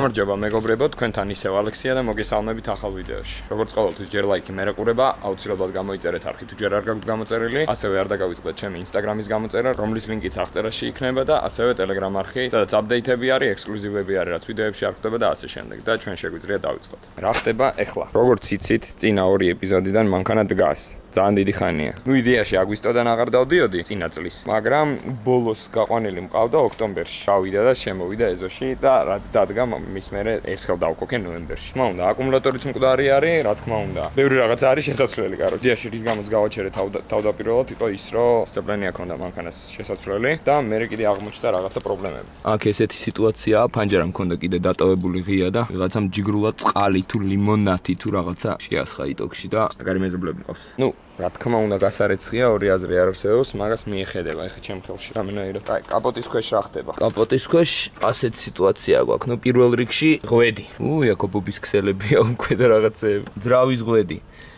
გამარჯობა მეგობრებო, თქვენთან ისევ ალექსია და მოგესალმებით ახალ ვიდეოში. Როგორც ყოველთვის ჯერ ლაიქი მე რეკურება, აუცილებლად გამოიწერეთ არხი თუ ჯერ არ გაქვთ გამოწერილი, ასევე არ დაგავიწყდეთ ჩემი ინსტაგრამის გამოწერა, რომლის ლინკიც აღწერაში იქნება და ასევე ტელეგრამ არხი, სადაც აპდეიტები არის, ექსკლუზივები არის, რაც ვიდეოებში არ ხდება და ასე შემდეგ და ჩვენ შეგვიძლია დავიწყოთ. რა ხდება ახლა? როგორც იცით, წინა 2 ეპიზოდიდან მანქანა დგას. ძალიან დიდი ხანია. იდეაში აგვისტოდან აღარ დავდიოდი წინა წლის, მაგრამ ბოლოს გაყვანილი მყავდა ოქტომბერში. გავიდა და შემოვიდა ეზოში და რაც დადგა მის მერე ერთხელ დავქოქე ნოემბერში. თქმა უნდა, აკუმულატორიც მკვდარი არის, რა თქმა უნდა. ბევრი რაღაც არის შესაძლებელი, კარო. იდეაში რის გამოც გავაჩერე თავდაპირველად იყო ის, რომ სტეპლენია ქონდა მანქანას შესაძლებელი და მე კიდე აღმოჩნდა რაღაცა პრობლემები. აქ ესეთი სიტუაციაა, ფანჯარა მქონდა კიდე დატოვებული ღია და ვიღაცამ ჯიგრულად წყალი თუ ლიმონათი თუ რაღაცა შეასხა იტოქში და მაგარი მეზობლები მყავს. რა თქმა უნდა გასარეცხია, ორი აზრი არ არსებობს, მაგას მიეხედება ეხა ჩემ ხელში რამენაირად. აი, კაპოტის ქვეშ რა ხდება? კაპოტის ქვეშ ასეთი სიტუაცია გვაქვს. პირველ რიგში ღვედი. იაკობობის ქსელებია უკვე და რაღაცეები. ძრავის ღვედი.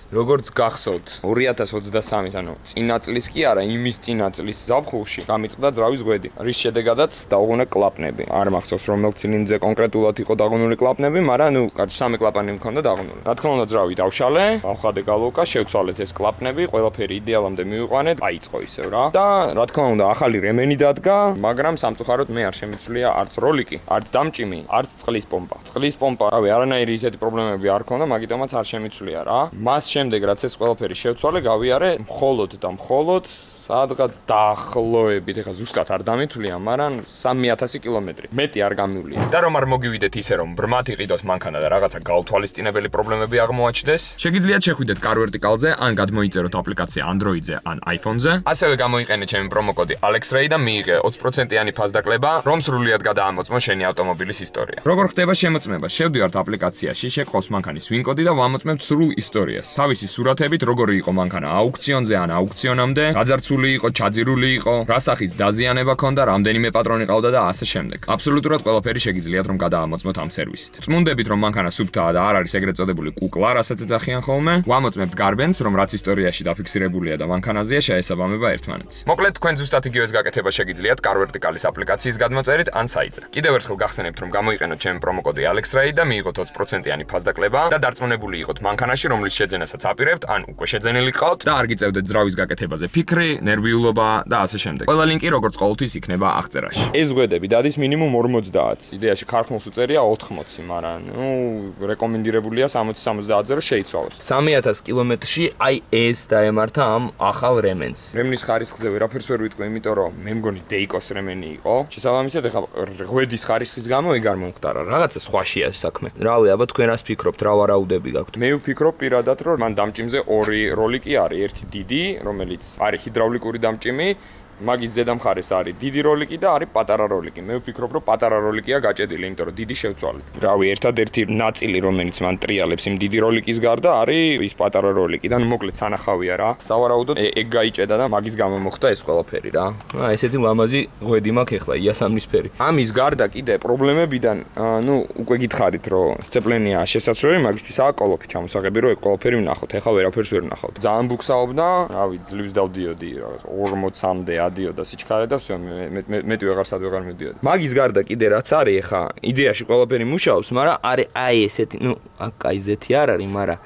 როგორც გახსოვთ, 2023, ანუ წინა წლის კი არა, იმის წინა წლის ზაფხულში გამიწყდა ძრავის ღვედი, რის შედეგადაც დაუღუნა კლაპნები. არ მახსოვს რომელ ცილინძზე კონკრეტულად იყო დაღუნული კლაპნები, მაგრამ კარგი 3 კლაპანი მქონდა დაღუნული. რა თქმა უნდა, ძრავი დავშალე, გავხადე გალოკა, შევცვალეთ ეს კლაპნები, ყველაფერი იდეალამდე მივიყვანეთ, აიწყო ისევ რა. და რა თქმა უნდა, ახალი რემენი დადგა, მაგრამ სამწუხაროდ მე არ შემიცვლია არც როლიკი, არც დამჭიმი, არც წყლის პომპა. წყლის პომპა, რავი, არანაირი ისეთი პრობლემები არ ქონდა, მაგიტომაც არ შემიცვლია რა. მას შემდეგ რაც ეს ყველაფერი შევცვალე, გავიარე მხოლოდ და მხოლოდ სადღაც დაახლოებით, ეხა ზუსტად არ დამითვლია, მაგრამ 3000 კილომეტრი. მეტი არ გამივლია. და რომ არ მოგივიდეთ ისე რომ ბრმად იყიდოს მანქანა და რაღაცა გაუთვალისწინებელი პრობლემები აღმოაჩნდეს, შეგიძლიათ შეხვიდეთ CarVertical-ზე ან გადმოიწეროთ აპლიკაცია Android-ზე ან iPhone-ზე. ასევე გამოიყენეთ ჩემი პრომოკოდი AlexRay და მიიღე 20%-იანი ფასდაკლება, რომ სრულიად გადაამოწმო შენი ავტომობილის ისტორია. როგორ ხდება შემოწმება? შევდივართ აპლიკაციაში, შეგყავს მანქანის WIN კოდი და ვამოწმებთ სრულ ისტორიას. თავისი სურათებით, როგორი იყო მანქანა აუქციონზე ან აუქციონამდე, გაძარცული იყო, ჩაძირული იყო, რა სახის დაზიანება ქონდა, რამდენიმე პატრონი ყავდა და ასე შემდეგ. აბსოლუტურად ყველაფერი შეგიძლიათ რომ გადაამოწმოთ ამ სერვისით. წმუნდებით რომ მანქანა სუფთაა და არ არის ეგრეთ წოდებული კუკლა, რასაც ეძახიან ხოლმე, ვამოწმებთ გარბენს, რომ რაც ისტორიაში დაფიქსირებულია და მანქანაზეა შეესაბამება ერთმანეთს. მოკლედ, თქვენ ზუსტად იგივეს გაკეთება შეგიძლიათ CarVertical-ის აპლიკაციის გადმოწერით ან საიტზე. კიდევ ერთხელ გახსენებთ რომ გამოიყენოთ ჩემი პრომოკოდი AlexRay და მიიღოთ 20%-იანი ფასდაკლება და დარწმუნებული იყოთ მანქანაში, რომლის შეძენასაც აპირებთ, ან უკვე შეძენილი ყავთ და არ გიწევდეთ ძრავის გაკეთებაზე ფიქრი, ნერვიულობა და ასე შემდეგ. ყველა ლინკი როგორც ყოველთვის იქნება აღწერაში. ეს ღვედები დადის მინიმუმ 40. იდეაში ქართულს უწერია 80, მაგრამ რეკომენდირებულია 60-70-ზე რომ შეიცვალოს. 3000 კილომეტრში აი ეს დაემართა ამ ახალ რემენს. რემნის ხარისხზე ვერაფერს ვერ ვიტყვი, იმიტომ რომ მე მგონი Deikos რემენი იყო. შესაბამისად, ეხა ღვედის ხარისხის გამო ეგ არ მომხდარა. რაღაცა სხვაშია საქმე. რავი, აბა თქვენ რას ფიქრობთ, რა ვარაუდები გაქვთ? მე ვფიქრობ პირადად, რომ მან დამჭიმზე 2 როლიკი არის, ერთი დიდი, რომელიც არის ჰიდრავლიკური დამჭიმი, მაგის ზედა მხარეს არის დიდი როლიკი და არის პატარა როლიკი. მე ვფიქრობ, რომ პატარა როლიკია გაჭედილი, იმიტომ რომ დიდი შევცვალეთ. რავი, ერთადერთი ნაწილი, რომელიც მან ტრიალებს იმ დიდი როლიკის გარდა, არის ის პატარა როლიკი და მოკლედ სანახავია რა. სავარაუდოდ ეგ გაიჭედა და მაგის გამო მოხდა ეს ყველაფერი რა. ესეთი ლამაზი ღვედი მაქვს ახლა, იასამნისფერი. ამის გარდა კიდე პრობლემებიდან, უკვე გითხარით, რომ სცეპლენია შესაძლებელი, მაგისთვისაა კოლოფი ჩამოსაღები, რომ ეგ ყველაფერი ვნახოთ. ახლა ვერაფერს ვერ ვნახავთ. ძალიან ბუქსაობდა, რავი, ძლივს დავდიოდი, რაღაც 40-მდე დიოდა სიჩქარე და всё მეტი ვეღარსად ვეღარ მიდიოდა. მაგის გარდა კიდე რაც არის ახლა, იდეაში ყველაფერი მუშაობს, მაგრამ არის აი ესეთი, აქ კაიზეთი არ არის, მაგრამ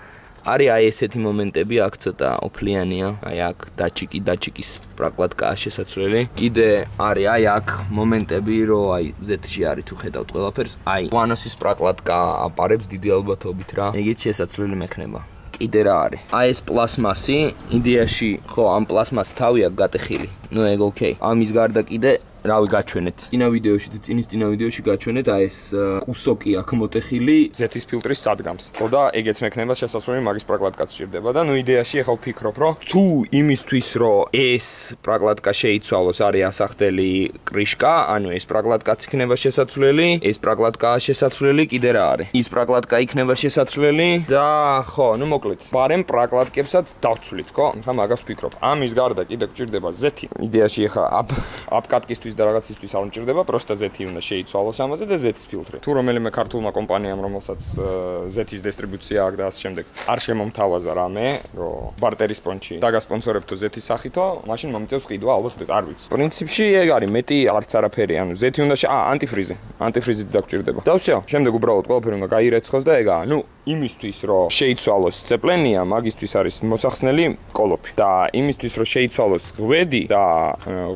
არის აი ესეთი მომენტები, აქ ცოტა ოფლიანია, აი აქ დაჩიკის პრაკლატკაა შესაძლებელი. კიდე არის აი აქ მომენტები, რომ აი Z-ში არის თუ ხედავთ ყველაფერს, აი ვანოსის პრაკლატკა აპარებს დიდი ალბათობით რა. ეგეც შესაძლებელი მექნება. კიდე რა არის? აი ეს პლასმასი, იდეაში ხო ამ პლასმას თავი აქვს გატეხილი. ეგ ოკეი. ამის გარდა კიდე რავი გაჩვენეთ. წინა ვიდეოში გაჩვენეთ აი ეს კუსოკი აქ მოტეხილი Z-ის ფილტრის სადგამს. ხო და ეგეც მექნება შესაძლებელი მაგის პრაკლატკაც სჭირდება და იდეაში ახლა ვფიქრობ, რომ თუ იმისთვის რომ ეს პრაკლატკა შეიცვალოს არის ასახდელი კრიშკა, ანუ ეს პრაკლატკაც იქნება შესაძლებელი, ეს პრაკლატკაა შესაძლებელი, კიდე რა არის? ის პრაკლატკა იქნება შესაძლებელი და ხო, მოკლედ. ბარემ პრაკლატკებსაც დავცვლით, ხო? ახლა მაგას ვფიქრობ. ამის გარდა კიდე გჭირდება Z-ი. იდეაში ახლა აპკატკისთვის კოლოფრის და რაღაცისთვის არ მჭირდება, პროსტა ზეთი უნდა შეიცვალოს ამაზე და ზეთის ფილტრი. თუ რომელიმე ქართულმა კომპანიამ, რომელსაც ზეთის დისტრიბუცია აქვს და ასე შემდეგ, არ შემომთავაზა რამე, რომ ბარტერის პონჩი დაგასპონსორებთო ზეთის სახითო, მაშინ მომიწევს ყიდვა, ალბათ არ ვიცი. პრინციპში ეგ არის, მეტი არც არაფერი, ანუ ზეთი უნდა ანტიფრიზით დაგჭირდება. და всё, შემდეგ უბრალოდ ყველაფერი უნდა გაირეცხოს და ეგაა. ნუ იმისთვის რომ შეიცვალოს ცეპლენია, მაგისთვის არის მოსახსნელი კოლოფი და იმისთვის რომ შეიცვალოს ღვედი და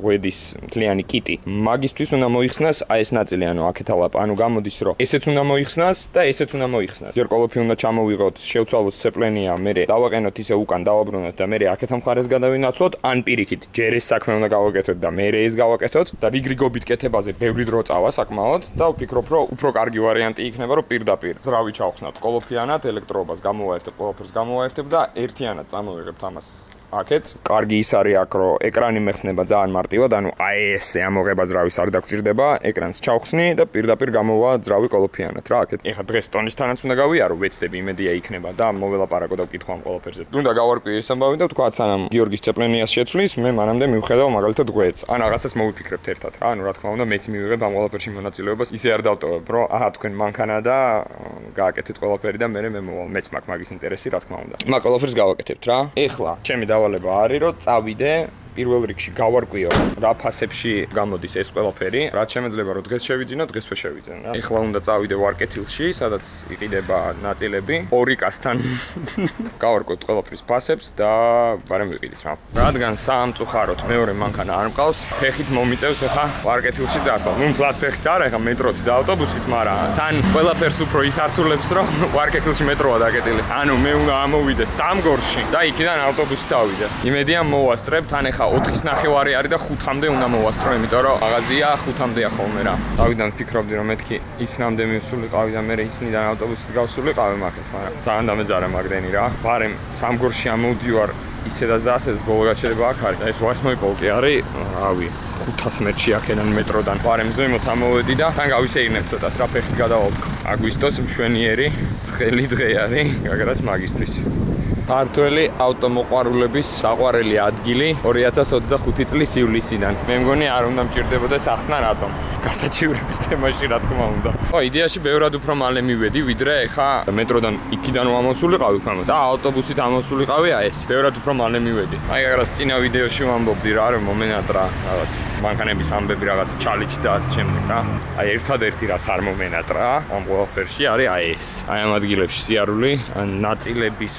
ღვედის მთლიანი კიტი, მაგისთვის უნდა მოიხსნას აი ეს ნაწილი, ანუ აქეთ ალაპა, ანუ გამოდის რომ ესეც უნდა მოიხსნას და ესეც უნდა მოიხსნას. ჯერ კოლოფი უნდა ჩამოვიღოთ, შევცვალოთ ცეპლენია, მერე დავაყენოთ ისე უკან დავაბრუნოთ და მერე აქეთ მხარეს გადავინაცვლოთ, ან პირიქით, ჯერ ეს საქმე უნდა გავაკეთოთ და მერე ეს გავაკეთოთ და რიგრიგობით კეთებაზე ბევრი დრო წავა საკმაოდ და ვფიქრობ, რომ უფრო კარგი ვარიანტი იქნება, რომ პირდაპირ ძრავი ჩავხსნათ კოლოფიანად, ელექტროობას გამოვაერთებ, ყველაფერს გამოვაერთებ და ერთიანად წამოვიღებთ ამას. აქეთ კარგი ის არის აქ რომ ეკრანი მეხსნება ძალიან მარტივად, ანუ აი ესე ამოღება ძრავის არ დაგჭირდება, ეკრანს ჩავხსნი და პირდაპირ გამოვა ძრავი კოლოფიანად რა აქეთ. ეხლა დღეს ტონისთანაც უნდა გავიარო, ვეცდები იმედია იქნება და მოველაპარაკო და ვკითხო ამ ყველაფერზე. უნდა გავარკვიო ეს ამბავი და ვთქვა სანამ გიორგის ცეპლენიას შეცვლის, მე მანამდე მივხედავ მაგალითად ღვედს. ან რაღაცას მოვიფიქრებთ ერთად რა, ანუ რა თქმა უნდა მეც მივიღებ ამ ყველაფერში მონაწილეობას, ისე არ დავტოვებ, რომ აჰა თქვენ მანქანა და გააკეთეთ ყველაფერი და მე მოვალ, მეც მაქვს მაგის ინტერესი რა თქმა უნდა. მაგ ყველაფერს გავაკეთებთ რა. ეხლა ჩემი დავალება არის რომ წავიდე პირველ რიგში გავარკვიო რა ფასებში გამოდის ეს ყველაფერი, რაც შემეძლება რომ დღეს შევიძინო, დღესვე შევიძინო რა. ეხლა უნდა წავიდე ვარკეთილში, სადაც იყიდება ნაწილები, ორიკასთან გავარკვევთ ყველაფრის ფასებს და ბარემ ვიყიდით რა. რადგან საამწუხაროდ მეორე მანქანა არ მყავს, ფეხით მომიწევს ახლა ვარკეთილში წასვლა. ნუ ფლატ ფეხით არა, ახლა მეტროთი და ავტობუსით, მაგრამ თან ყველაფერს უფრო ისართულებს, რომ ვარკეთილში მეტროა დაკეტილი. ანუ მე უნდა ამოვიდე სამგორში და იქიდან ავტობუსით ავიდე. იმედია მოვასწრებ, თან ახლა 4:09 არის და 5-მდე უნდა მოვასწრო, იმიტომ რომ მაღაზია 5-მდეა ხოლმე რა. თავიდან ვფიქრობდი რომ მეთქი ისნამდე მივსულიყავი და მე ისნიდან ავტობუსით გავსულიყავი მაგეთ, მაგრამ ძალიან დამეძარა მაგდენი რა. ბარემ სამგორში ამოვდივარ ისედაც და ასედაც ბოლო გაჩერება აქ არის. ეს 8 პოლკი არის, რავი, 500 მეტრში აქედან მეტროდან. ბარემ ზემოთ ამოვედი და თან გავისეირნებ ცოტას რა ფეხით გადავალთ. აგვისტოს მშვენიერი ცხელი დღე არის, გაგრას მაგისტრის. ქართველი ავტომოყვარულების საყვარელი ადგილი 2025 წლის ივლისიდან. მე მგონი არ უნდა მჭირდებოდეს ახსნა რატომ. გასაჩივრების თემაში რა თქმა უნდა. ხო, იდეაში ბევრად უფრო მალე მივედი, ვიდრე ეხა მეტროდან იქიდან ამოსულიყავი ხომ და ავტობუსით ამოსულიყავი ეს. ბევრად უფრო მალე მივედი. აი რაღაც წინა ვიდეოში ვამბობდი რა, რომ მომენატრა რაღაც მანქანების ამბები რაღაც ჩალიჩ და ასე შემდეგ რა. აი ერთადერთი რაც არ მომენატრა ამ ყველაფერში არის აი ეს. აი ამ ადგილებში სიარული, ნაწილების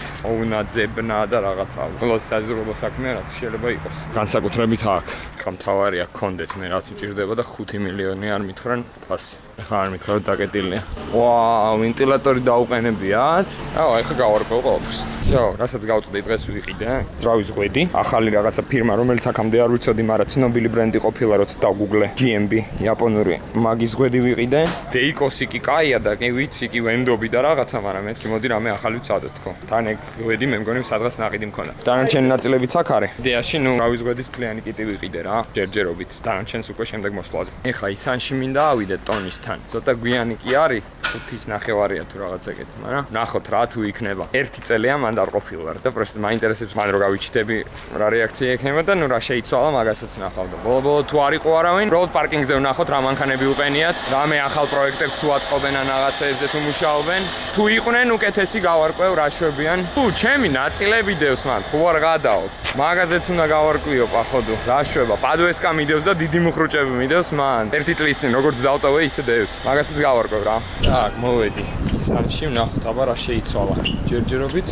ძებნა და რაღაცა. ყველას საზრდოობა საქმეა, რაც შეიძლება იყოს. განსაკუთრებით აქ. ხა მთავარია გქონდეთ მე რაც მჭირდება და 5 მილიონი არ მითხრან ფასი. ეხლა არ მითხრათ დაკეტილია. ვაუ, ვენტილატორი დაუყენებიათ. აუ, ეხლა გავარკვევ ყველაფერს. всё, რასაც გავწვდი დღეს ვიყიდე. ძრავის ღვედი, ახალი რაღაცა ფირმა, რომელიც აქამდე არ ვიცოდი, მაგრამ ცნობილი ბრენდი ყოფილა, როცა დავგუგლე. GMB, იაპონური მაგის ღვედი ვიყიდე. Deikos-ი კი კაია და კი ვიცი, კი ვენდობი და რაღაცა, მაგრამ მეთქი მოდი რამე ახალი ვცადოთ თქო. თან ეგ ღვედი მე მგონი სადღაც ნაყიდი მქონდა. დანარჩენი ნაწილებიც აქ არის. იდეაში ნუ ძრავის ღვედის მთლიანი კიტი ვიყიდე რა, ჯერჯერობით. დანარჩენს უკვე შემდეგ მოსვლაზე. ეხლა ისანში მინდა ავიდე ტონისთან. ცოტა გვიანი კი არის, 5:09 თუ რაღაც ეგეთი, მაგრამ ნახოთ რა თუ იქნება. 1 წელია მან არ ყოფილი ვარ და პროსტ მაინტერესებს მან რო გავიჩიტები რა რეაქცია იქნება და ნუ რა შეიცვალა მაგასაც ნახავ და ბოლო-ბოლო თუ არ იყო არავინ, როდ პარკინგზე ვნახოთ რა მანქანები უყენიათ, რამე ახალ პროექტებს თუ აწყობენ ან რაღაცებზე თუ მუშაობენ, თუ იყვნენ უკეთესი გავარკვევ რა შვებიან. თუ ჩემი ნაწილები დევს მან, ხო არ გადავალ. მაგაზეც უნდა გავარკვიო პახოვდო. რა შვება, პადვესკა მიდევს და დიდი მუხრუჭები მიდევს მან. 1 წლის წინ როგორც დავტოვე ისე დევს. მაგასაც გავარკვევ რა. აკ, მოვედი. სანში ვნახოთ აბა რა შეიცვალა. ჯერჯერობით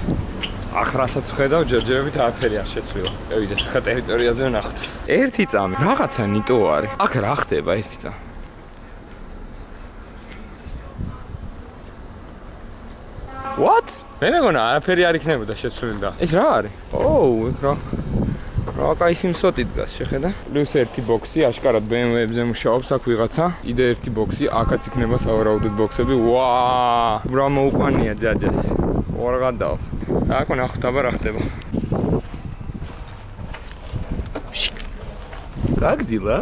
აქ რასაც ვხედავ, ჯერჯერობით არაფერი არ შეცვლილა. წევიდეთ ხა ტერიტორიაზე ვნახოთ. 1 წამი, რაღაცა ნიტო არის. აქ რა ხდება 1 წამი? What? მე მეგონა არაფერი არ იქნებოდა შეცვლილი და. ეს რა არის? ოუ, ეგ რა. რა კაი სიმსოტი დგას, შეხედა? პლუს 1 ბოქსი, აშკარად BMW-ებზე მუშაობს აქ ვიღაცა. კიდე 1 ბოქსი, აქაც იქნება სავარაუდოდ ბოქსები. ვაა! რა მოუყვანია ჯაჯას. ორ გადავა. აქ ვნახოთ აბა რა ხდება. გაგძილა?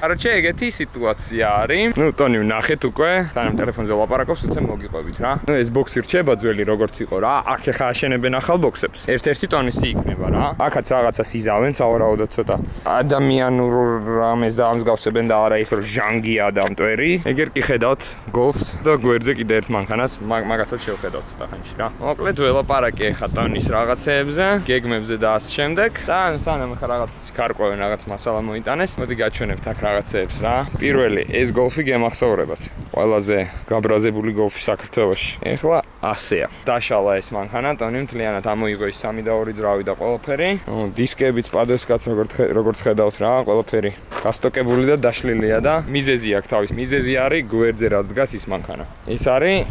Короче, ეგეთი სიტუაცია არის. ნუ ტონი ვნახეთ უკვე, სანამ ტელეფონზე ვლაპარაკობს, უცებ მოგიყვებით რა. ნუ ეს ბოქსი რჩება ძველი როგორც იყო რა. აქ ახლა აშენებენ ახალ ბოქსებს. ერთ-ერთი ტონისი იქნება რა. აქაც რაღაცას იზავენ, სავარაუდოდ ცოტა ადამიანურ რამეს დაამსგავსებენ და არა ის რომ ჟანგია და მტვერი. ეგერ კი ხედავთ გოლფს და გვერდზე კიდე ერთ მანქანას, მაგასაც შევხედავთ ცოტა ხანში რა. მოკლედ ველაპარაკე ახლა ტონის რაღაცეებზე, გეგმებზე და ამ შემდეგ. და სანამ ახლა რაღაც გარკვევენ რაღაც მასალა მოიტანეს, მოდი გაჩვენებთ აქ რაღაცეებს რა. პირველი, ეს გოლფი გემახსოვრებათ. ყველაზე გაბრაზებული გოლფი საქართველოში. ეხლა ასეა. დაშალა ეს მანქანა, ტონი მთლიანად ამოიღო ის 3 და 2 ძრავი და ყველაფერი. დისკებიც, პადესკაც როგორც ხედავთ რა, ყველაფერი გასტოკებული და დაშლილია და მიზეზი აქვს თავის. მიზეზი არის გვერდზე რაც დგას ის მანქანა. ეს არის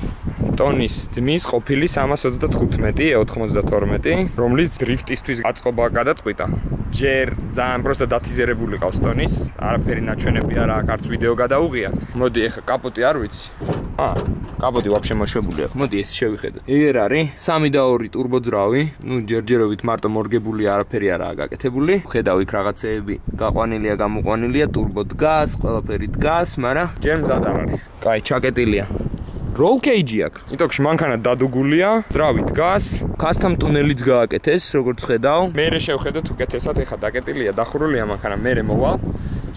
ტონის ძმის ყოფილი 315-92, რომლის დრიფტისთვის აწყობა გადაწყვიტა. ჯერ ძალიან პროსტა დათიზერებული ყავს ტონის, არაფერი ნაჩვენები არა აქვს, არც ვიდეო გადაუღია. მოდი ახლა კაპოტი არ ვიცი. კაპოტი ვაფშე მოშვებული აქვს. მოდი ეს შევიხედოთ. ეგერ არის 3 და 2 ტურბოძრავი, ნუ ჯერჯერობით მარტო მორგებული არაფერი არაა გაკეთებული. ხედავ იქ რაღაცეები გაყვანილია, გამოყვანილია, ტურბო დგას, ყველაფერი დგას, მაგრამ ჯერ მზად არ არის. კაი, ჩაკეტილია. Roll cage აქვს. იტოქში მანქანა დადუგულია, ძრავი დგას, custom ტუნელიც გააკეთეს, როგორც ხედავ. მე შევხედოთ უკეთესად, ეხლა დაკეტილია, დახურულია მანქანა, მე მოვალ.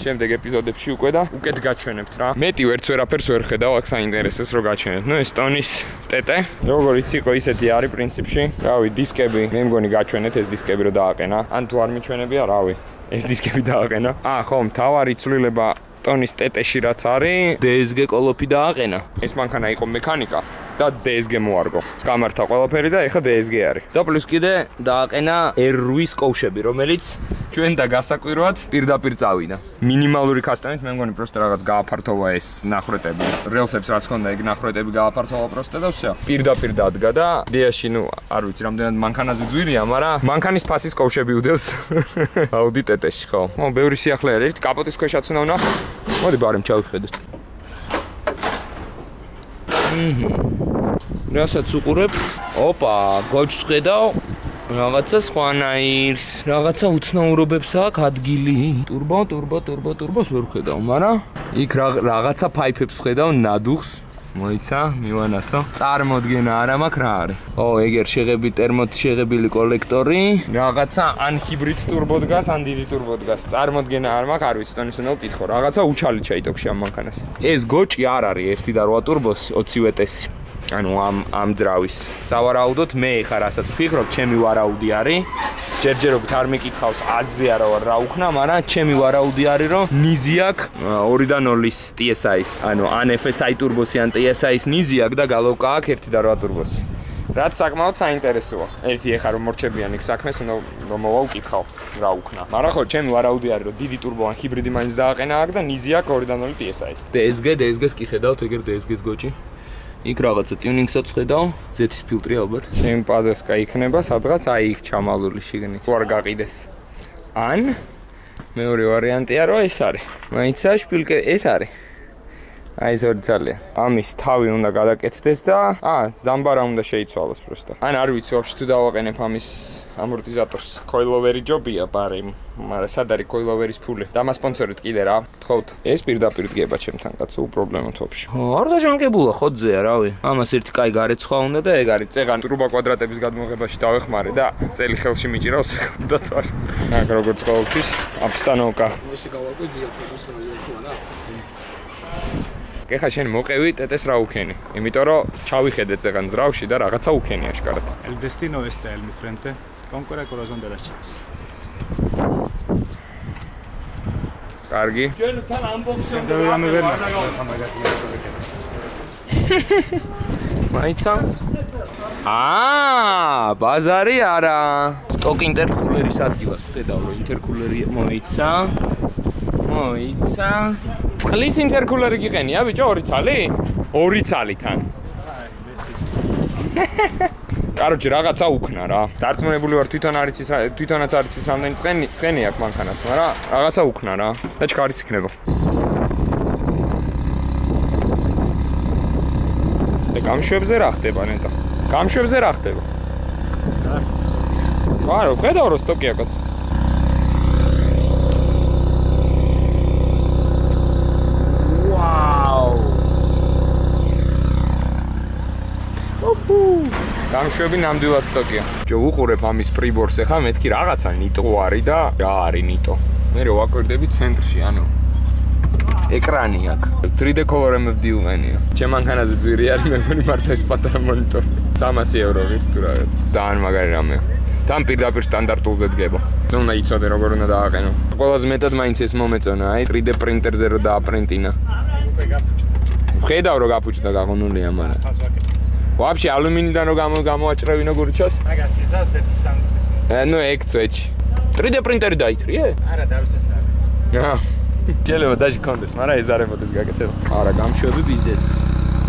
შემდეგ ეპიზოდებში უკვე და უკეთ გაჩვენებთ რა. მეტი ვერც ვერაფერს ვერ ხედავ, აქ საინტერესოს რო გაჩვენებთ. ნუ ეს ტონის ტეტე, როგორიც იყო ისეთი არის პრინციპში. რავი, დისკები, მე მგონი გაჩვენეთ ეს დისკები რო დააყენა. ან თუ არ მიჩვენებია, რავი, ეს დისკები დააყენა. ხო, მთავარი ცვლილება ტონის ტეტეში რაც არის, DSG კოლოფი დააყენა. ეს მანქანა იყო მექანიკა და DSG მოარგო. გამართა ყველაფერი და ეხლა DSG არის. და პლუს კიდე დააყენა R8-ის კოუშები, რომელიც ჩვენ და გასაკვირვად პირდაპირ წავიდა. მინიმალური კასტომით მე მგონი პროსტა რაღაც გააფართოვა ეს ნახრეტები. რელსებს რაც ჰქონდა ეგ ნახრეტები გააფართოვა პროსტა და всё. პირდაპირ დადგა და დიაში ნუ არ ვიცი რამდენად მანქანაზე ძვირია, მაგრამ მანქანის ფასის კოუშები უდევს Audi TT-ში ხო. ბევრი სიახლე არის. ერთ კაპოტის ქვეშაც უნდა ვნახო. მოდი ბარემ ჩავიხედოთ. რასაც უყურებ? ოპა, გოჯს ხედავ. რაღაცა სხვანაირს, რაღაცა უცნაურობებს აქვს ადგილი. ტურბოს ვერ ხედავ, მაგრამ იქ რაღაცა ფაიფებს ხედავ, ნადუხს. მოიცა, მივანათო. წარმოდგენა არა მაქვს რა არის. ეგერ შეღებილი კოლექტორი, რაღაცა ან ჰიბრიდ ტურბო დგას, ან დიდი ტურბო დგას. წარმოდგენა არ მაქვს, არ ვიცი, ტონის უნდა ვკითხო. რაღაცა უჩალიჩა იტოქში ამ მანქანას. ეს გოჭი არ არის 1 და 8 ტურბოს 20 ვეტესი. ანუ ამ ძრავის. სავარაუდოდ მე ხარ რასაც ვფიქრობ, ჩემი ვარაუდი არის. ჯერჯერობით არ მეკითხავს აზზე არა ვარ რა უქნა, მაგრამ ჩემი ვარაუდი არის რომ ნიზი აქვს 2 და 0-ის TSI-ის. ანუ ან FSI ტურბოსი ან TSI-ის ნიზი აქვს და გალოვკა აქვს 1 და 8 ტურბოსი. რაც საკმაოდ საინტერესოა. ერთი ეხა რომ მორჩებიან იქ საქმეს, უნდა რომ მოვაუკითხავ რა უქნა. მაგრამ ხო, ჩემი ვარაუდი არის რომ დიდი ტურბო ან ჰიბრიდი მაინც დააყენა აქ და ნიზი აქვს 2 და 0 TSI-ის. DSG-ს კი ხედავთ, ეგერ DSG-ს გოჭი. იქ რაღაცა ტიუნინგსაც ხედავ, ზეთის ფილტრი ალბათ. ჩემ პადესკა იქნება სადღაც აი იქ ჩამალული შიგნით. თუ არ გაყიდეს. ან მეორე ვარიანტია რომ ეს არის. მაინცა შპილკე ეს არის. აი ეს ორი ძალიან. ამის თავი უნდა გადაკეთდეს და ზამბარა უნდა შეიცვალოს პროსტა. ან არ ვიცი ვაფშე თუ დავაყენებ ამის ამორტიზატორს. კოილოვერი ჯობია ბარი, მაგრამ სად არის კოილოვერის ფული? დამასპონსორეთ კიდე რა, გთხოვთ. ეს პირდაპირ დგება ჩემთან კაცო, უპრობლემოდ ვაფშე. არ დაჟანგებულა ხოძეა, რავი. ამას ერთი კაი გარეცხვა უნდა და ეგ არის წეღან ტრუბა კვადრატების გადმოღებაში დავეხმარე და წელი ხელში მიჭირავს და თუ არ. აქ როგორც ყოველთვის აბსტანოვკა. მოსი გავაკვირდი დიაფრაგმის რაიონში არა? ეხლა შენ მოყევი ტეტეს რა უქენი, იმიტომ რომ ჩავიხედე წეღან ძრავში და რაღაცა უქენი აშკარად. El destino está en mi frente, conquera el corazón de las chicas. კარგი. ჩვენთან ამბოქსი უნდა მაიცა? ბაზარი არა. სტოკ ინტერკულერის ადგილას ხედავ რომ ინტერკულერი მოიცა. წყლის ინტერკულერი გიყენია ბიჭო 2 ცალი? 2 ცალი თან. კაროჩე რაღაცა უქნა რა. დარწმუნებული ვარ თვითონაც არის ის რამდენი ცხენი აქვს მანქანას, მაგრამ რაღაცა უქნა რა. და ჩქარიც იქნება. და გამშვებზე რა ხდება ნეტა? გამშვებზე რა ხდება? არა, ხედავ რომ სტოკია კაც. გამშვები ნამდვილად სტოკია. ჯო უყურებ ამის პრიბორს ახლა მეთქი რაღაცა ნიტო არის და რა არის ნიტო. მე რო ვაკვირდები ცენტრში, ანუ ეკრანი აქვს. 3D color-ები უღენია. ჩემ მანქანაზე ძვირი არის, მე მგონი მარტო ეს პატარა მონიტორი. 300 € ღირს თუ რაღაც. ძალიან მაგარი რამეა. თან პირდაპირ სტანდარტულზე დგება. უნდა იცოდე როგორ უნდა დააყენო. ყველაზე მეტად მაინც ეს მომეწონა, აი 3D პრინტერზე რო დააპრინტინა. ხედავ რომ გაფუჭდა გაღონულია, მაგრამ. ვაფშე ალუმინიდან რო გამოაჭრევინო გურჩას? მაგას იზავს 1-3 წლის. ნუ ეგ წვეჩი. 3D პრინტერი დაითრიე? არა, დავითეს არა. აა. შეიძლება დაჟი კონდეს, მაგრამ ეზარებოდეს გაკეთება. არა, გამშვები ბიზნეს.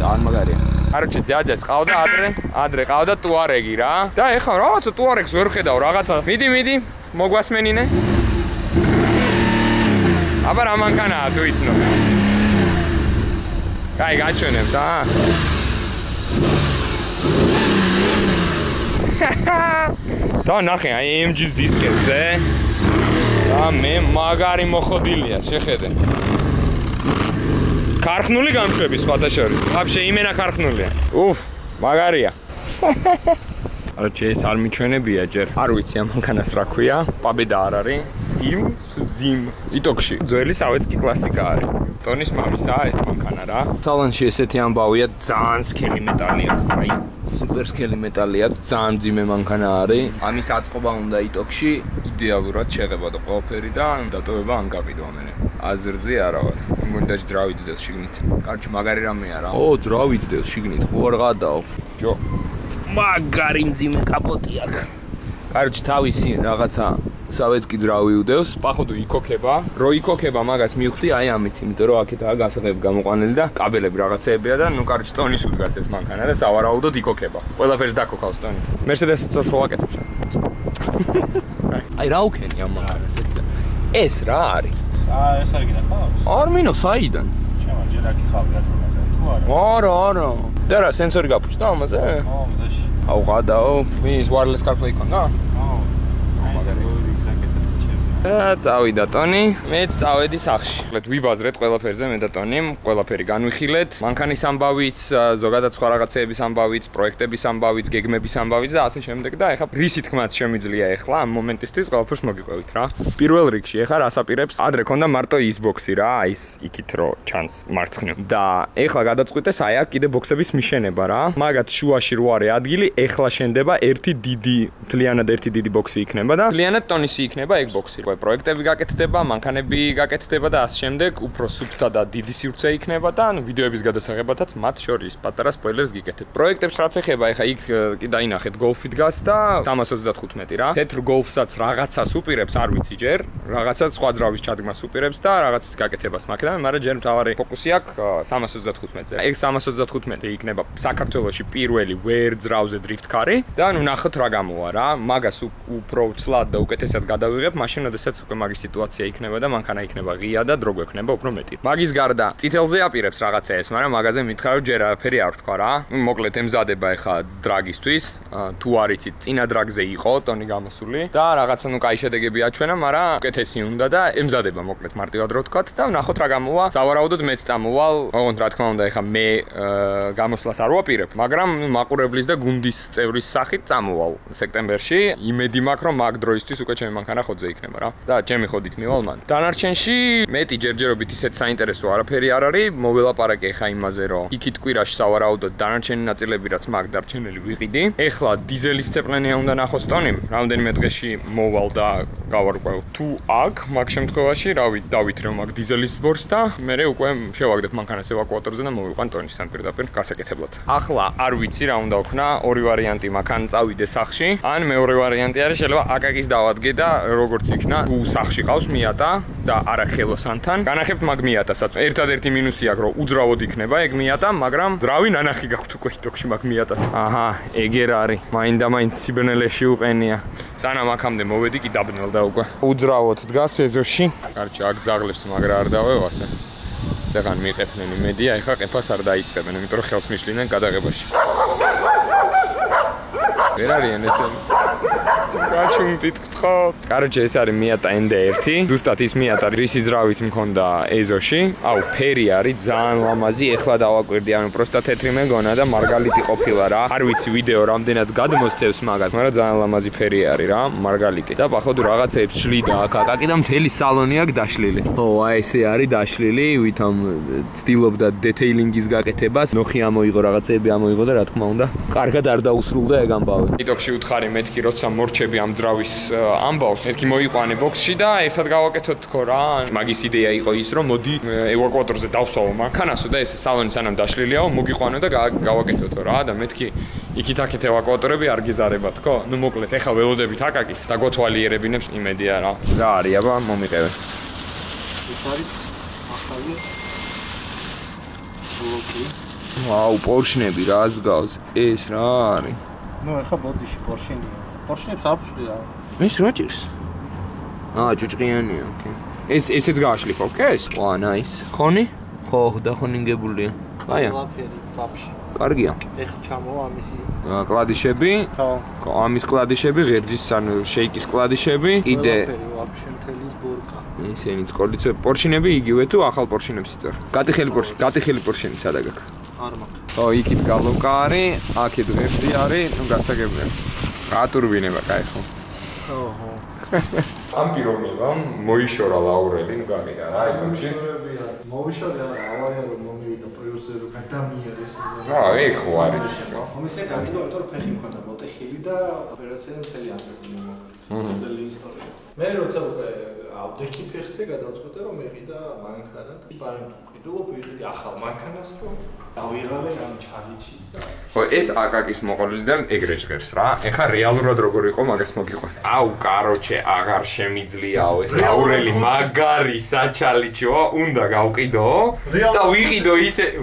ძალიან მაგარია. Короче, ძაძას ყავდა ადრე ყავდა ტუარეგი რა. და ეხლა რაღაცა ტუარეგს ვერ ხედავ რაღაცა. მიდი, მოგვასმენინე. აბა რა მანქანაა თუ იცნო. კაი, გაჩვენებ და. და ნახე, აი AMG-ის დისკებზე. და მე მაგარი მოხოდილია, შეხედე. ქარხნული გამშვები სხვათა შორის. ვაფშე იმენა ქარხნულია. უფ, მაგარია. Короче, ეს არ მიჩვენებია ჯერ. არ ვიცი ამ მანქანას რა ქვია. პაბედა არ არის. ზიმ. იტოქში. ძველი სავეცკი კლასიკა არის. ტონის მამისაა ეს მანქანა რა. სალონში ესეთი ამბავია, ძალიან სქელი მეტალია. აი, სუპერ სქელი მეტალია, ძალიან ძიმე მანქანა არის. ამის აწყობა უნდა იტოქში იდეალურად შეღებოდა ყველაფერი და დატოვება ან გაყიდვა მე. აზრზე არა ვარ. მგონი ძრავი ძდელს შიგნით. კარჩ მაგარი რამეა რა. ო, ძრავი ძდელს შიგნით. ხო არ გადაო. ჯო. მაგარი მძიმე კაპოტი აქვს. კარჩ თავისი რაღაცა სავეცკი ძრავი უდევს. პაходу იქოქება. რო იქოქება მაგას მივხვდი აი ამით, იმიტომ რომ აქეთაა გასაღები გამოყვანილი და კაბელები რაღაცეებია და ნუ კარჩ ტონის უდგას ეს მანქანა და სავარაუდოდ იქოქება. ყველაფერს დაკოქავს ტონი. Mercedes-ს ხო ვაკეთებ შენ. აი რა უქენი ამ მანქანას ეს რა არის? ეს არ გინახავს? არ მინო საიდან? ჩემო ჯერ აქ ხავი რა თქმა უნდა, თუ არა? არა. და რა სენსორი გაფუჭდა ამაზე? ო, მზეში. აუ გადაო. ის wireless CarPlay ქონდა? ო. აი ეს როგორი გზაკეთებს ჩემი. წავიდა ტონი, მეც წავედი სახლში. ვიბაზრეთ ყველაფერზე მე და ტონი, ყველაფერი განვიხილეთ. მანქანის ამბავიც, ზოგადად სხვა რაღაცეების ამბავიც, პროექტების ამბავიც, გეგმების ამბავიც და ასე შემდეგ და ეხლა რისი თქმაც შემიძლია ეხლა ამ მომენტისთვის ყველაფერს მოგიყვებით რა. პირველ რიგში ეხლა რას აპირებს? ადრე ქონდა მარტო ის ბოქსი რა, ის იქით რო ჩანს მარცხნივ. და ეხლა გადაწყვიტეს აი აქ კიდე ბოქსების მიშენება რა. მაგათ შუაში რო არის ადგილი, ეხლა შენდება მთლიანად ერთი დიდი ბოქსი იქნება და მთლიანად ტონისი იქნება ეგ ბოქსი. პროექტები გაკეთდება, მანქანები გაკეთდება და ასე შემდეგ, უფრო სუფთა და დიდი სივრცე იქნება და ანუ ვიდეოების გადასაღებადაც მათ შორის პატარა სპოილერს გიკეთებ. პროექტებს რაც ეხება, ეხა იქ კი დაინახეთ გოლფი დგას და 325 რა. თეთრ გოლფსაც რაღაცას უპირებს, არ ვიცი ჯერ, რაღაცას სხვა ძრავის ჩადგმას უპირებს და რაღაცის გაკეთებას მაქედან, მაგრამ ჯერ მთავარი ფოკუსი აქვს 325-ზე. ეგ 325 იქნება საქართველოში პირველი ვერ ძრავზე დრიფტ კარი და ანუ ნახოთ რა გამოვა რა. მაგას უფრო ცლად და უკეთესად გადავიღებ, მაშინ როდესაც უკვე მაგის სიტუაცია იქნება და მანქანა იქნება ღია და დრო გვექნება უფრო მეტი. მაგის გარდა წითელზე აპირებს რაღაცა ეს, მაგრამ მაგაზე მითხრა რომ ჯერ არაფერი არ თქვა რა. მოკლედ ემზადება ეხა დრაგისთვის, თუ არ იცით, წინა დრაგზე იყო ტონი გამოსული და რაღაცა ნუ კაი შედეგები აჩვენა, მაგრამ უკეთესი უნდა და ემზადება მოკლედ მარტივად რო თქვათ და ნახოთ რა გამოვა. სავარაუდოდ მეც წამოვალ, ოღონდ რა თქმა უნდა ეხა მე გამოსვლას არ ვაპირებ, მაგრამ მაყურებლის და გუნდის წევრის სახით წამოვალ სექტემბერში. იმედი მაქვს რომ მაგ დროისთვის უკვე ჩემი მანქანა ხოძე იქნება რა. და ჩემი ხოდით მივალ მან. დანარჩენში მეტი ჯერჯერობით ისეთ საინტერესო არაფერი არ არის. მოველაპარაკე ხა იმაზე, რომ იქით კვირაში სავარაუდოდ დანარჩენი ნაწილები რაც მაგ დარჩენილი ვიყიდი. ეხლა დიზელის ცეპლენია უნდა ნახოს ტონი. რამდენიმე დღეში მოვალ და გავარკვევ თუ აქ მაგ შემთხვევაში რავი დავითრევ მაგ დიზელის ბორს და მე უკვე შევაგდებ მანქანას ევაკუატორზე და მოვიყვან ტონისთან პირდაპირ გასაკეთებლად. ახლა არ ვიცი რა უნდა ვქნა, ორი ვარიანტი მაქვს, ან წავიდე სახლში, ან მეორე ვარიანტი არის შეიძლება აკაკის დავადგე და როგორც იქნა თუ სახში ყავს მიატა და არა ხელოსანთან. განახებთ მაგ მიატასაც. ერთადერთი მინუსი აქვს რომ უძრავოდ იქნება ეგ მიატა, მაგრამ ძრავი ნანახი გაქვთ უკვე იტოქში მაგ მიატას. აჰა, ეგერ არის. მაინდა-მაინც სიბნელეში უყენია. სანამ აქამდე მოვედი კი დაბნელდა უკვე. უძრავოდ დგას ეზოში. კარჩი აქ ძაღლებს მაგრა არ დავევასე. წეღან მიყეფნენ იმედია, ეხლა ყეფას არ დაიწყებენ, იმიტომ რომ ხელს მიშლინენ გადაღებაში. ვერ არიან ესენი. გაჩუმდით ხო. Короче, ეს არის Miata ND1. ზუსტად ის Miata, რისი ძრავით მქონდა ეზოში. აუ, ფერი არის ძალიან ლამაზი. ეხლა დავაკვირდი, ანუ პროსტა თეთრი მეგონა და მარგალიტი ყოფილა რა. არ ვიცი ვიდეო რამდენად გადმოსცემს მაგას, მაგრამ ძალიან ლამაზი ფერი არის რა, მარგალიტი. და походу რაღაცეებს შლიდა აქ აკაკი და მთელი სალონი აქვს დაშლილი. ო, აი ესე არის დაშლილი, ვითომ ცდილობდა დეტეილინგის გაკეთებას. ნოხი ამოიღო, რაღაცეები ამოიღო და რა თქმა უნდა, კარგად არ დაუსრულდა ეგ ამბავი. TikTok-ში უთხარი მეთქი, როცა მორჩები ამ ძრავის ამბავს, მეთქი მოიყვანე ბოქსში და ერთად გავაკეთოთ თქო რა. მაგის იდეა იყო ის, რომ მოდი ევაკუატორზე დავსვავო მანქანასო და ესე სალონი სანამ დაშლილიაო, მოგიყვანო და გავაკეთოთო რა და მეთქი იქით-აქეთ ევაკუატორები არ გიზარება თქო. ნუ მოკლედ, ეხა ველოდებით აკაკის და გოთვალიერებინებს იმედია რა. რა არის აბა, მომიყევე. ეს არის ახალი ბლოკი. ვაუ, პორშნები რა ზგავს. ეს რა არის? ნუ ეხა ბოდიში პორშენია. პორშენებს არ ვჭდი რა. ეს რა ჭირს? ჭუჭყიანია, ოკეი. ესეც გააშლიფო, კეს? ვა, ნაის. ხონი? ხო, დახონინგებულია. აია. ყველაფერი ვაფშე. კარგია. ეხა ჩამოვა ამისი. კლადიშები? ხო. ამის კლადიშები, ღერძის ანუ შეიკის კლადიშები, კიდე ყველაფერი ვაფშე მთელი ზბურკა. ისინი სკოლიცე პორშინები იგივე თუ ახალ პორშინებს იწერ. გატიხელი პორშინი სადა გაქვს? არ მაქვს. ო, იქით გალოკა არის, აქეთ ღერძი არის, ნუ გასაგებია. ატურბინება, კაი ხო. ოჰო. ამ პიროვნებამ მოიშორა ლაურელი, ნუ გამიდა რა, იქონში. მოვიშორე არა, ავარია რომ მომივიდა პროდიუსერი გადამიერეს ეს. ეგ ხო არის. მომისე გამიდა, იმიტომ რომ ფეხი მქონდა მოტეხილი და ოპერაცია მთელი ანგებული მოკლა. ძელი ისტორია. მე როცა უკვე ავდექი ფეხზე გადავწყვეტე რომ მეყიდა მანქანა და პარენტ ვყიდულობ, ვიყიდი ახალ მანქანას რომ დავიღალე ამ ჩარიჩი და ხო, ეს აკაკის მოყოლიდან ეგრე ჟღერს რა. ეხა რეალურად როგორ იყო მაგას მოგიყვანე. აუ, კაროჩე, აღარ შემიძლიაო ეს ლაურელი მაგარი საჩალიჩო, უნდა გავყიდო და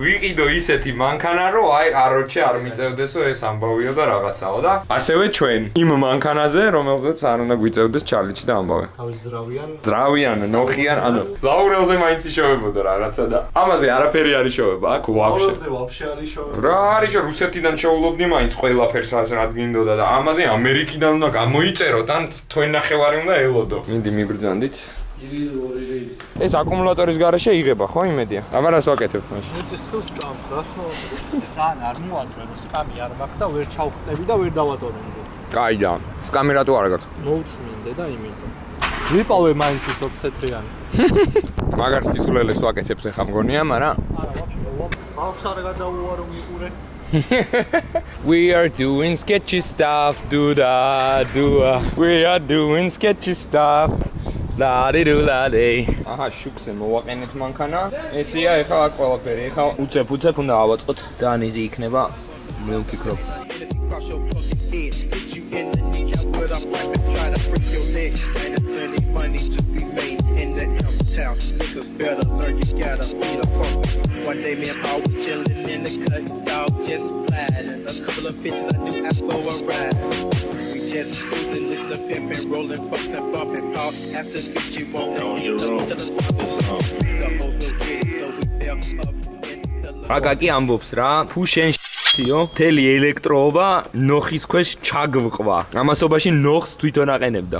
ვიყიდო ისეთი მანქანა, რომ აი, კაროჩე არ მიწევდესო ეს ამბავიო და რაღაცაო და ასევე ჩვენ იმ მანქანაზე, რომელზეც არ უნდა გვიწევდეს ჩალიჩი და ამბავი. თავის ძრავიან, ნოხიან, ანუ ლაურელზე მაინც იშოვებოდა რაღაცა და ამაზე არაფერი არ იშოვება, აქ ვაფშე. ვაფშე არ იშოვება. რა არის რომ რუსეთიდან შოულობდი მაინც ყველაფერს რაც გინდოდა და ამაზე ამერიკიდან უნდა გამოიწეროთ ან თქვენ ნახევარი უნდა ელოდო. მინდი მიბრძანდით. ეს აკუმულატორის გარეშე იღება ხო იმედია? აბა რას ვაკეთებ მაშინ? მიწის თხილს ჭამთ, რას მოაწყობ? თან არ მოაწვენო, სკამი არ მაქვს და ვერ ჩავხტები და ვერ დავატოვე მზე. კაი და სკამი რატო არ გაქვს? მოუწმინდე და იმიტომ. ვიპოვე მაინც ის 20 თეთრიანი. მაგარ სიცულელეს ვაკეთებს ახლა მგონია, მაგრამ არა, ვაფშე ბავშვს არ გადაუარო მიყურე. We are doing sketchy stuff, do-da. We are doing sketchy stuff. La-di-do-la-di. აჰა, შუქზე მოვაყენეთ მანქანა. ესეა ეხლა აქ ყველაფერი. ეხლა უცებ უნდა ავაწყოთ. ძალიან იზი იქნება. მე ვფიქრობ. Niggas better learn, you gotta be the fuck. One day me and Paul was chillin' in the cut, dog just sliding. A couple of bitches I knew asked for a ride. We just cruising, listen to pimpin', rollin', fuckin', bumpin', Paul. After the bitch you won't know, you know, till the spot was on. The whole little kid, so we fell up in the აკაკი ამბობს რა, ფუშენ შიო, თელი ელექტროობა ნოხის ქვეშ ჩაგვყვა. ამასობაში ნოხს თვითონ აყენებდა.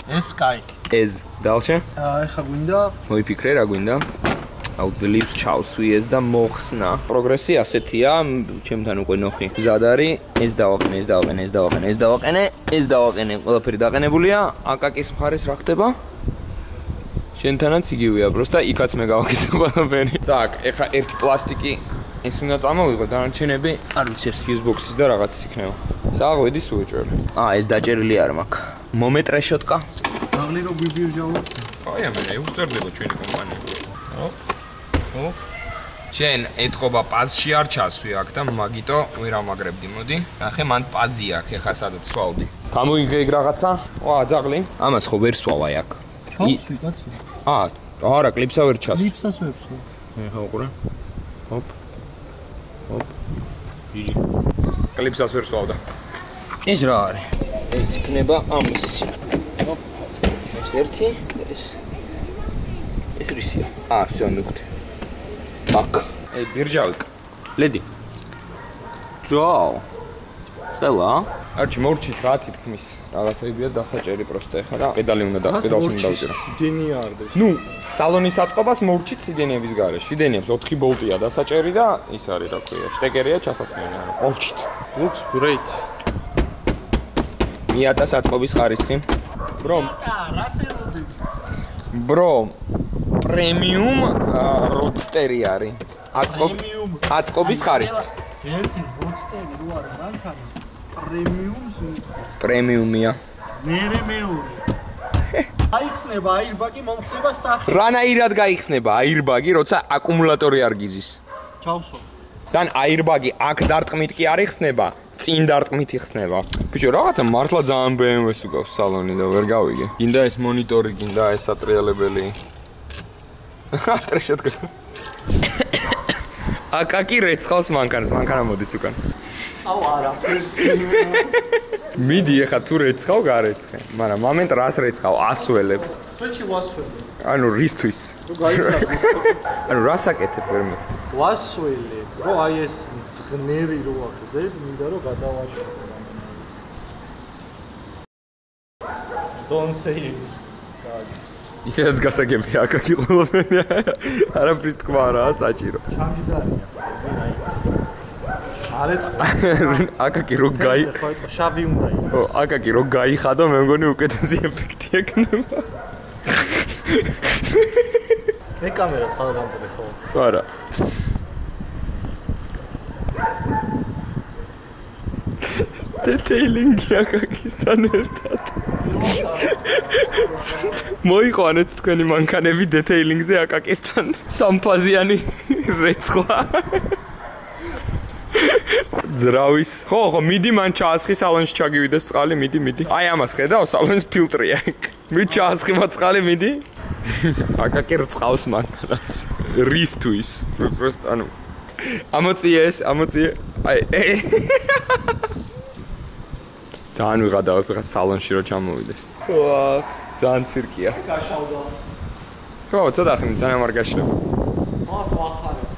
ეს კაი. ეს დალშე? ეხა გვინდა? მოიფიქრე რა გვინდა? აუ ძლივს ჩავსვი ეს და მოხსნა. პროგრესი ასეთია, ჩემთან უკვე ნოხი მზად არის. ეს დავაყენე. ყველაფერი დაყენებულია. აკაკის მხარეს რა ხდება? შენთანაც იგივეა, პროსტა იქაც მე გავაკეთე ყველაფერი. Так, ეხა ერთი პლასტიკი ეს უნდა წამოვიღო, დანარჩენები, არ ვიცი ეს fuse-box-ის და რაღაცის იქნება. საღვედის უეჭველი. ეს დაჭერილი არ მაქვს. მომეტრეშოტკა. დაღლი რო გვიბირჟავო. აი ამერე უსწრდება ჩვენი კომპანია. ო. შენ ეთყობა პაზში არ ჩასვი აქ და მაგიტო ვერ ამაგრებდი, მოდი. ნახე, მან პაზი აქვს, ეხა სადაც სვავდი. გამოიღე ეგ რაღაცა? ვა, ძაღლი. ამას ხო ვერ სვავ აი აქ. ჩავსვი კაცო. არა, კლიპსა ვერ ჩასვ. კლიპსას ვერ სვავ. ეხა უყურე. ჰოპ. ჯიჯი. კლიპსას ვერ სვავდა. ეს რა არის? ეს იქნება ამისი. ჰოპ. ეს ერთი, ეს რისია? всё, მივხვდი. აკ. ბირჟავიკ. ლედი. ჯო. წელა? არჩი მორჩით რა თითქმის რაღაცებია დასაჭერი პროსტა ეხლა და პედალი უნდა და პედალს უნდა დავჭირო. სიდენია არდეს. ნუ სალონის აწყობას მორჩით სიდენიების გარეშე. სიდენიებს 4 ბოლტია დასაჭერი და ის არის რა ქვია, შტეკერია ჩასასმელი არა. მორჩით. Looks great. მიატას აწყობის ხარისხი. Bro. Bro. პრემიუმ როდსტერი არის. აწყობის ხარისხი. ერთი როდსტერი რო არის მანქანა. პრემიუმს უთხრა. პრემიუმია. მეორე. აიხსნება აირბაგი მომხდება სახე. რანაირად გაიხსნება აირბაგი, როცა აკუმულატორი არ გიზის? ჩავსო. თან აირბაგი აქ დარტყმით კი არ იხსნება, წინ დარტყმით იხსნება. ბიჭო, რაღაცა მართლა ძალიან BMW-ს უგავს სალონი და ვერ გავიგე. გინდა ეს მონიტორი, გინდა ეს სატრიალებელი. ტრეშოთ გა. აკაკი რეცხავს მანქანას, მანქანა მოდის უკან. აუ არაფერს. მიდი ეხა თუ რეცხავ გარეცხე, მაგრამ მომენტ რას რეცხავ? ასველებ. სვეჩი ვასველებ. ანუ რისთვის? რო გაიცნო. ანუ რას აკეთებ ვერ მე? ვასველებ, რო აი ეს ძღნერი რო ახზებ, მინდა რომ გადავაშორო. Don't say this. ისედაც გასაგებია აკაკი ყველაფერი. არაფრის თქვა არაა საჭირო. ჩამჯდარია. აკაკი რო გაი შავი უნდა იყოს. ო, აკაკი რო გაიხადო, მე მგონი უკეთესი ეფექტი ექნება. მე კამერა ცხადა დამწრე ხო? არა. დეტეილინგი აკაკისთან ერთად. მოიყვანეთ თქვენი მანქანები დეტეილინგზე აკაკისთან. სამფაზიანი რეცხვა. ძრავის. ხო, მიდი მან ჩაასხი სალონში ჩაგივიდეს წყალი, მიდი. აი ამას ხედავ, სალონის ფილტრია. მე ჩაასხი მაწყალი, მიდი. აკაკი რწყავს მანქანას. რისთვის? просто ანუ ამოწიე. აი. ძალიან ვიღადავ ხა სალონში რო ჩამოვიდეს. ვაჰ, ძალიან ცირკია. გაშავდა. ხო, ცოტა ხანი ძალიან არ გაშლება. მას ვახარებ.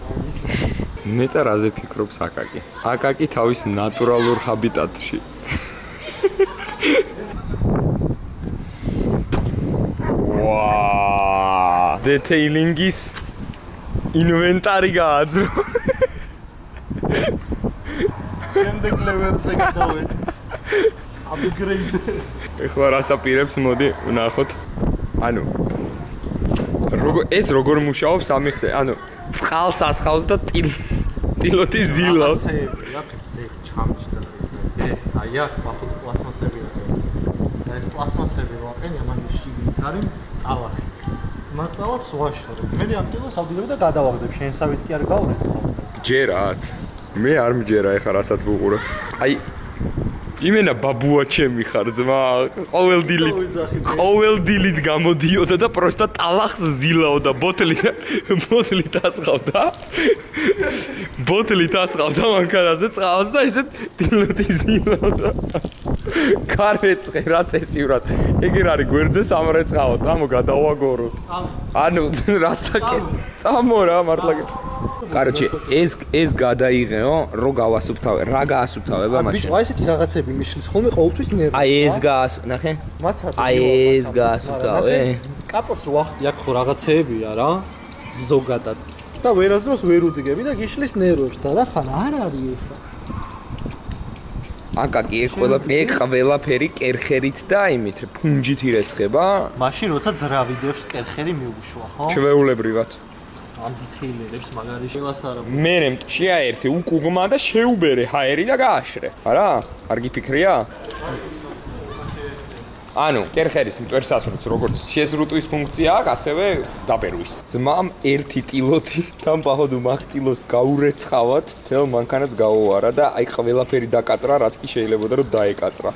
ნეტა რაზე ფიქრობს აკაკი? აკაკი თავის ნატურალურ ჰაბიტატში. ვაა! დეტეილინგის ინვენტარი გააძრო. შემდეგ ლეველზე გადავედი. Upgrade. ეხლა რას აპირებს, მოდი ვნახოთ. ანუ როგორ მუშაობს ამიხსე? ანუ წყალს ასხავს და ტილოთი ზილავს. აქ ზე ჩამჭდა. აი აქ ბახოთ პლასმასები აქვს. და ეს პლასმასები ვაყენე ამან შიგნით არის ტალახი. მატალახს ვაშორებ. მე ამ ტილოს ავდივებ და გადავაგდებ. შენსავით კი არ გავურეცხავ. ჯერათ. მე არ მჯერა ეხლა რასაც ვუყურე. აი იმენა ბაბუა ჩემი ხარ ძმა. ყოველ დილით გამოდიოდა და პროსტა ტალახს ზილაოდა ბოთლით ასხავდა. ბოთლით ასხავდა მანქანაზე წყალს და ისეთ ტილოთი ზილაოდა. კარეცხე რა წესიურად. ეგერ არის გვერდზე სამრეცხაო, წამო გადავაგოროთ. ანუ რასაკე? წამო რა მართლა. კაროჩე, ეს გადაიღეო, რო გავასუფთავე, რა გაასუფთავება მაშინ? ბიჭო, აი ესეთი რაღაცები მიშლის ხოლმე ყოველთვის ნერვი. აი ეს ნახე? მაცად. აი ეს გაასუფთავე. კაპოტს რო ახდი აქ ხო რაღაცეებია რა. ზოგადად. და ვერასდროს ვერ უდგები და გიშლის ნერვებს და რა ხან არ არის ეხლა. აკაკი ეს ყველაფერი კერხერით და იმით ფუნჯით ირეცხება. მაშინ როცა ძრავიდებს კერხერი მიუგუშვა, ხო? ჩვეულებრივად. ამ დეტეილერებს მაგარი შელას არა. მე მტკშია ერთი უკუღმა და შეუბერე ჰაერი და გააშრე. არა? კარგი ფიქრია? ანუ კერხერის მტვერსასრუთს როგორც შეზრუტვის ფუნქცია აქვს, ასევე დაბერვის. ძმამ ერთი ტილოთი თან პაჰოდუ მაგტილოს გაურეცხავად, თელ მანქანას გაუვარა და აი ყველაფერი დაკაწრა, რაც კი შეიძლებოდა რომ დაეკაწრა.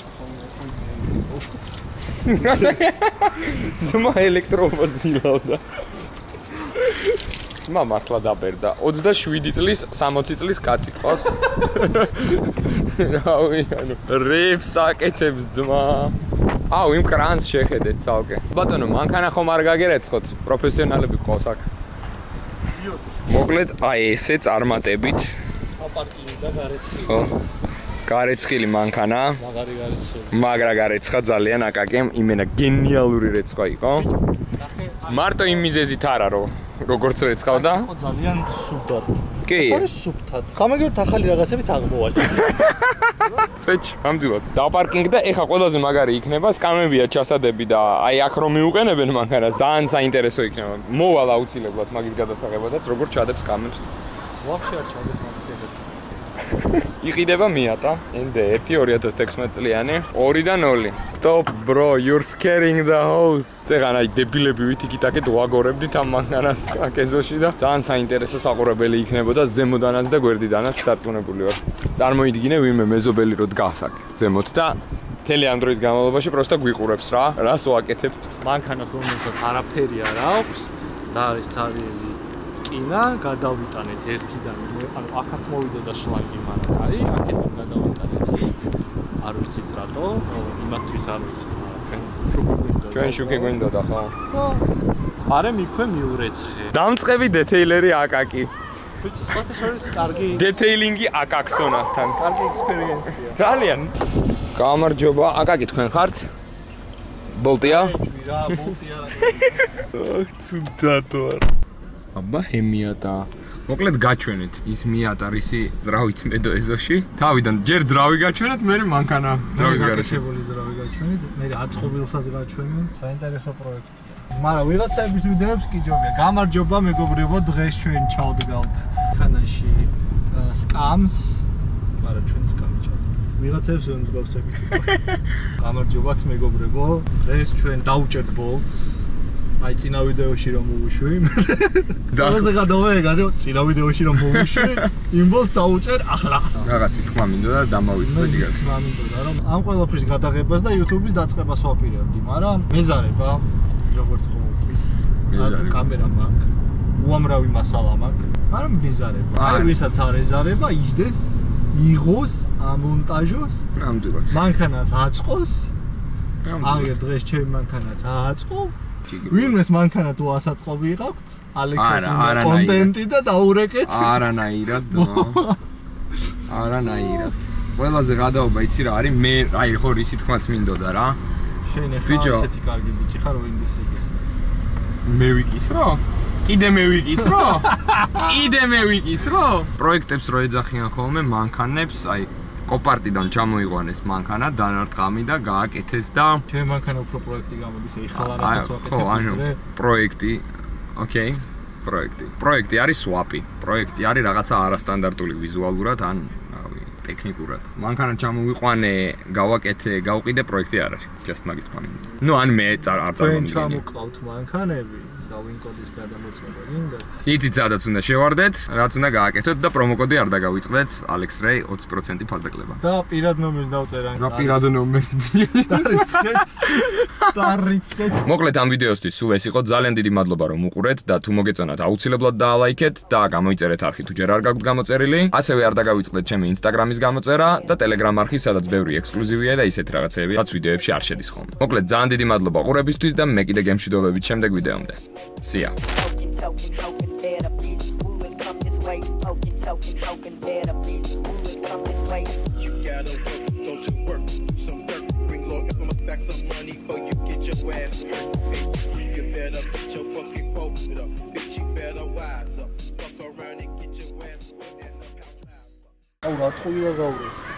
ძმა ელექტრობას ილავდა. ძმა მართლა დაბერდა. 27 წლის, 60 წლის კაცი ყავს. რავი, ანუ რეფს აკეთებს ძმა. აუ, იმ კრანს შეხედეთ ცალკე. ბატონო, მანქანა ხომ არ გაგერეცხოთ? პროფესიონალები ყავს აქ. მოკლედ, აი ესე წარმატებით. აპარკინგი და გარეცხილი. ხო. გარეცხილი მანქანა. მაგარი გარეცხილი. მაგრა გარეცხა ძალიან აკაკი, იმენა გენიალური რეცხვა იყო. მარტო იმ მიზეზით არა რომ როგორც რეცხავ და ძალიან სუფთად. კი. არის სუფთად. გამიგეთ ახალი რაღაცებიც აღმოვაჩინე. წეჩ, ნამდვილად. დაპარკინგ და ეხა ყველაზე მაგარი იქნება სკამებია ჩასადები და აი აქ რომ მიუყენებენ მანქანას, ძალიან საინტერესო იქნება. მოვალ აუცილებლად მაგის გადასაღებადაც, როგორ ჩადებს სკამებს. ვაფშე არ ჩადებ მაგას. იყიდება მიატა ND 2016 წლიანი 2 და 0. Stop bro, you're scaring the house. წეგან აი დებილები ვითიკიტაკეთ ვაგორებდით ამ მანქანას აკეზოში და ძალიან საინტერესო საყურებელი იქნებოდა ზემოდანაც და გვერდიდანაც დარწმუნებული ვარ. წარმოიდგინე ვინმე მეზობელი რო დგას აქ ზემოთ და მთელი ამ დროის განმავლობაში პროსტა გვიყურებს რა. რას ვაკეთებთ? მანქანას რომელსაც არაფერი არ აქვს და არის ცარიელი კინა, გადავიტანეთ ერთიდან. ანუ აქაც მოვიდოდა შლანგი, მაგრამ აი აქედან გადავიტანეთ იქ. არ ვიცით რატო, იმათთვის არ ვიცით, მაგრამ ჩვენ შუქი გვინდოდა ხო? და არე მიქვე მიურეცხე. დამწყები დეტეილერი აკაკი. ბიჭო, სხვათა შორის კარგი დეტეილინგი აკაქსონასთან. კარგი ექსპერიენსია. ძალიან. გამარჯობა, აკაკი თქვენ ხართ? ბოლტია? რა, ბოლტია. ოხ, ცუდად ვარ. აბა, ჰემიატა. მოკლედ გაჩვენეთ ის მიატა რისი ძრავით მედო ეზოში. თავიდან ჯერ ძრავი გაჩვენეთ, მერე მანქანა ძრავის გარეშე. ძრავი გაჩვენეთ, მერე აწყობილსაც გაჩვენეთ. საინტერესო პროექტია. მაგრამ ვიღაცების ვიდეოებს კი ჯობია. გამარჯობა მეგობრებო, დღეს ჩვენ ჩავდგავთ ხანაში სკამს, მაგრამ ჩვენ სკამი ჩავდგავთ. ვიღაცებს ვერ მსგავსები. გამარჯობათ მეგობრებო, დღეს ჩვენ დავუჭერთ ბოლტს. აი წინა ვიდეოში რომ მოვუშვი. და გადავეგა რომ წინა ვიდეოში რომ მოვუშვი, იმ ბოლტს დავუჭერ ახლა. რაღაცის თქმა მინდოდა და დამავიწყდა ჯიგარ. თქმა მინდოდა რომ ამ ყველაფრის გადაღებას და YouTube-ის დაწყებას ვაპირებდი, მაგრამ მეზარება როგორც ყოველთვის. მეზარება. კამერა მაქვს. უამრავი მასალა მაქვს, მაგრამ მეზარება. აი ვისაც არ ეზარება, იჯდეს, იღოს, ამონტაჟოს, ნამდვილად. მანქანას აწყოს. აგერ დღეს ჩემი მანქანაც აწყო. ვინმეს მანქანა თუ ასაწყობი იყავთ, ალექსის კონტენტი და დაურეკეთ. არანაირად. არანაირად. ყველაზე გადაობა იცი რა არის? მე აი ხო ისი თქმაც მინდოდა რა. შენ ახლა ესეთი კარგი ბიჭი ხარ, ვინდის იგის. მე ვიკისრო? კიდე მე ვიკისრო? კიდე მე ვიკისრო? პროექტებს რო ეძახიან ხოლმე მანქანებს, აი კოპარტიდან ჩამოიყვანეს მანქანა დანარტყამი და გააკეთეს და ჩემი მანქანა უფრო პროექტი გამოდის, ეხლა რასაც ვაკეთებ. ხო, ანუ პროექტი, ოკეი, პროექტი არის swap-ი. პროექტი არის რაღაცა არასტანდარტული ვიზუალურად ან ტექნიკურად. მანქანა ჩამოვიყვანე, გავაკეთე, გავყიდე, პროექტი არ არის. just მაგის თქვა მინდა. ნუ ან მე არ წარმოვიდგინე. ჩვენ ჩამოყავთ მანქანები. დავინკოდის გადამოწმება გინდათ? იცით სადაც უნდა შევარდეთ, რაც უნდა გააკეთოთ და პრომოკოდი არ დაგავიწყდეთ Alex Ray 20% ფასდაკლება. და პირად ნომერს დავწერა. რა პირად ნომერს დარიცხეთ. მოკლედ ამ ვიდეოსთვის სულ ეს იყო. ძალიან დიდი მადლობა რომ უყურეთ და თუ მოგეწონათ აუცილებლად დაალაიქეთ და გამოიწერეთ არხი თუ ჯერ არ გაქვთ გამოწერილი. ასევე არ დაგავიწყდეთ ჩემი Instagram-ის გამოწერა და Telegram არხი, სადაც ბევრი ექსკლუზივია და ისეთი რაღაცები, რაც ვიდეოებში არ შედის ხოლმე. მოკლედ ძალიან დიდი მადლობა ყურებისთვის და მე კიდე გემშვიდობებით შემდეგ ვიდეომდე. See ya. აუ რა თხოვი რა გაურეცხე.